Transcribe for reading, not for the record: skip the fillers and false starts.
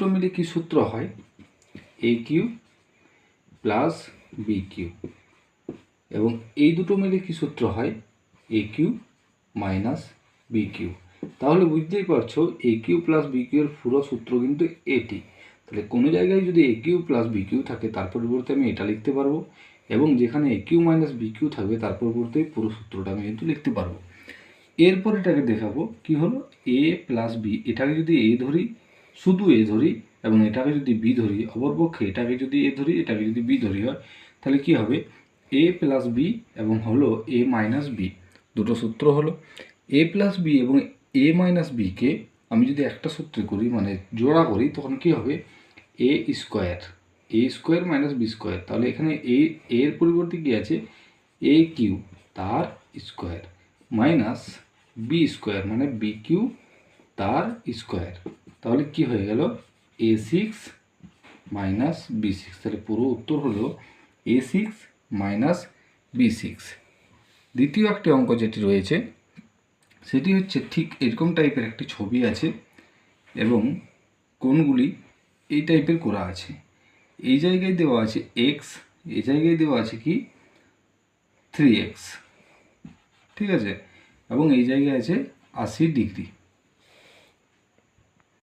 দুটো মিলে কি সূত্র হয়, এ কিউ প্লাস বি কিউ, এবং এই দুটো মিলে কি সূত্র হয়, এ কিউ মাইনাস বি কিউ। তাহলে বুঝতেই পারছো এ কিউ প্লাস বি কিউ এর পুরো সূত্র কিন্তু এটি। তাহলে কোনো জায়গায় যদি এ কিউ প্লাস বি কিউ থাকে তার পরিবর্তে আমি এটা লিখতে পারবো, এবং যেখানে এ কিউ মাইনাস বি কিউ থাকবে তার পরিবর্তে পুরো সূত্রটা আমি কিন্তু লিখতে পারবো। এরপর এটাকে দেখাবো কি হলো, এ প্লাস বি, এটাকে যদি এ ধরি, শুধু এ ধরি, এবং এটাকে যদি বি ধরি, অপরপক্ষে এটাকে যদি এ ধরি, এটাকে যদি বি ধরি হয়, তাহলে কি হবে, এ প্লাস বি এবং হলো এ মাইনাস বি, দুটো সূত্র হলো। এ প্লাস বি এবং এ মাইনাস বিকে আমি যদি একটা সূত্রে করি, মানে জোড়া করি, তখন কি হবে, এ স্কোয়ার, এ স্কোয়ার মাইনাস বি স্কোয়ার। তাহলে এখানে এর পরিবর্তে কি আছে, এ কিউ তার স্কোয়ার মাইনাস বি স্কোয়ার মানে বি কিউ তার স্কোয়ার। তাহলে কি হয়ে গেল, এ সিক্স মাইনাস বি সিক্স। তাহলে পুরো উত্তর হলো এ সিক্স মাইনাস বি সিক্স। দ্বিতীয় একটি অঙ্ক যেটি রয়েছে সেটি হচ্ছে ঠিক এরকম টাইপের একটি ছবি আছে এবং কোণগুলি এই টাইপের করা আছে। এই জায়গায় দেওয়া আছে এক্স, এই জায়গায় দেওয়া আছে কি 3x, ঠিক আছে, এবং এই জায়গায় আছে 80 ডিগ্রি।